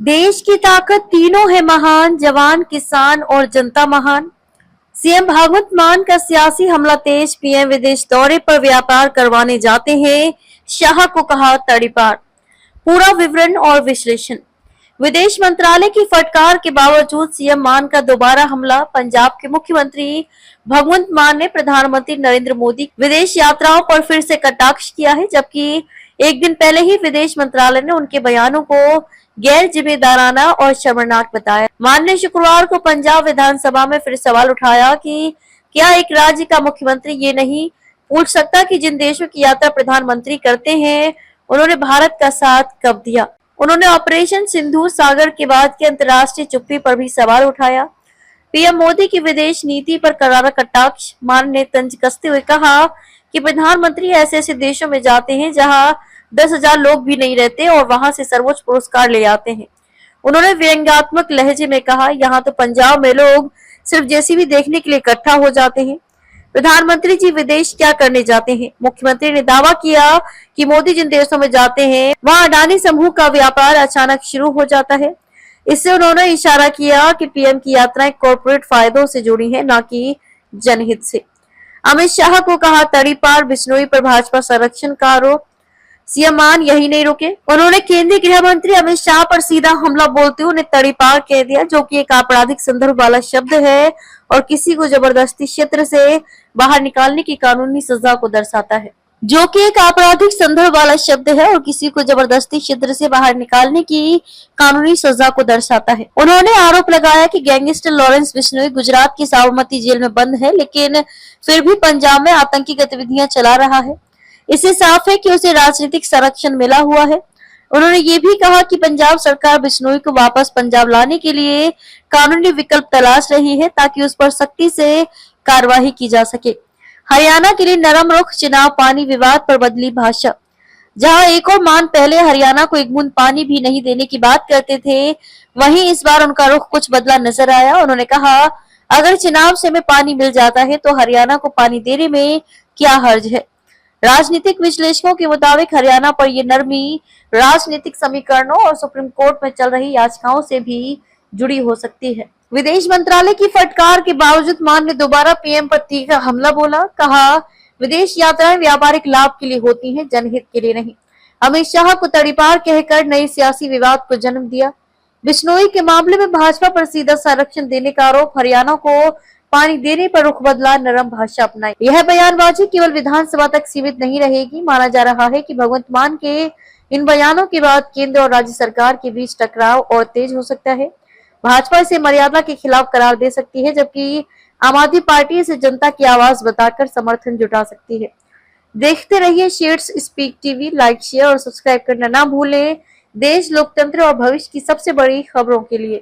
देश की ताकत तीनों है महान, जवान किसान और जनता महान। सीएम भगवंत मान का सियासी हमला तेज, पीएम विदेश दौरे पर व्यापार करवाने जाते हैं, शाह को कहा तड़ीपार। पूरा विवरण और विश्लेषण। विदेश मंत्रालय की फटकार के बावजूद सीएम मान का दोबारा हमला। पंजाब के मुख्यमंत्री भगवंत मान ने प्रधानमंत्री नरेंद्र मोदी विदेश यात्राओं पर फिर से कटाक्ष किया है, जबकि एक दिन पहले ही विदेश मंत्रालय ने उनके बयानों को गैर जिम्मेदाराना और शर्मनाक बताया। मान ने शुक्रवार को पंजाब विधानसभा में फिर सवाल उठाया कि क्या एक राज्य का मुख्यमंत्री ये नहीं पूछ सकता कि जिन देशों की यात्रा प्रधानमंत्री करते हैं उन्होंने भारत का साथ कब दिया। उन्होंने ऑपरेशन सिंधु सागर के बाद की अंतर्राष्ट्रीय चुप्पी पर भी सवाल उठाया। पीएम मोदी की विदेश नीति पर करारा कटाक्ष। मान ने तंज कसते हुए कहा कि प्रधानमंत्री ऐसे ऐसे देशों में जाते हैं जहां 10,000 लोग भी नहीं रहते और वहां से सर्वोच्च पुरस्कार ले आते हैं। उन्होंने व्यंग्यात्मक लहजे में कहा, यहाँ तो पंजाब में लोग सिर्फ जेसीबी देखने के लिए इकट्ठा हो जाते हैं, प्रधानमंत्री जी विदेश क्या करने जाते हैं। मुख्यमंत्री ने दावा किया कि मोदी जिन देशों में जाते हैं वहां अडानी समूह का व्यापार अचानक शुरू हो जाता है। इससे उन्होंने इशारा किया कि पीएम की यात्राएं कॉर्पोरेट फायदों से जुड़ी है, न कि जनहित से। अमित शाह को कहा तड़ीपार। बिश्नोई पर भाजपा संरक्षण का आरोप। सीएम मान यही नहीं रुके, उन्होंने केंद्रीय गृह मंत्री अमित शाह पर सीधा हमला बोलते हुए उन्हें तड़ीपार कह दिया, जो कि एक आपराधिक संदर्भ वाला शब्द है और किसी को जबरदस्ती क्षेत्र से बाहर निकालने की कानूनी सजा को दर्शाता है। जो कि एक आपराधिक संदर्भ वाला शब्द है और किसी को जबरदस्ती क्षेत्र से बाहर निकालने की कानूनी सजा को दर्शाता है। उन्होंने आरोप लगाया कि गैंगस्टर लॉरेंस बिश्नोई गुजरात की साबरमती जेल में बंद है, लेकिन फिर भी पंजाब में आतंकी गतिविधियां चला रहा है। इससे साफ है कि उसे राजनीतिक संरक्षण मिला हुआ है। उन्होंने ये भी कहा कि पंजाब सरकार बिश्नोई को वापस पंजाब लाने के लिए कानूनी विकल्प तलाश रही है ताकि उस पर सख्ती से कार्रवाई की जा सके। हरियाणा के लिए नरम रुख। चुनाव पानी विवाद पर बदली भाषा। जहां एक और मान पहले हरियाणा को एक बूंद पानी भी नहीं देने की बात करते थे, वहीं इस बार उनका रुख कुछ बदला नजर आया। उन्होंने कहा, अगर चुनाव से हमें पानी मिल जाता है तो हरियाणा को पानी देने में क्या हर्ज है। राजनीतिक विश्लेषकों के मुताबिक हरियाणा पर यह नरमी राजनीतिक समीकरणों और सुप्रीम कोर्ट में चल रही याचिकाओं से भी जुड़ी हो सकती है। विदेश मंत्रालय की फटकार के बावजूद मान ने दोबारा पीएम पर तीखा हमला बोला। कहा, विदेश यात्राएं व्यापारिक लाभ के लिए होती हैं, जनहित के लिए नहीं। अमित शाह को तड़ीपार कहकर नए सियासी विवाद को जन्म दिया। बिश्नोई के मामले में भाजपा पर सीधा संरक्षण देने का आरोप। हरियाणा को पानी देने पर रुख बदला, नरम भाषा अपनाई। यह बयानबाजी केवल विधानसभा तक सीमित नहीं रहेगी। माना जा रहा है कि भगवंत मान के इन बयानों के बाद केंद्र और राज्य सरकार के बीच टकराव और तेज हो सकता है। भाजपा इसे मर्यादा के खिलाफ करार दे सकती है, जबकि आम आदमी पार्टी इसे जनता की आवाज बताकर समर्थन जुटा सकती है। देखते रहिए shares speak TV. Like, share और सब्सक्राइब करना ना भूलें देश, लोकतंत्र और भविष्य की सबसे बड़ी खबरों के लिए।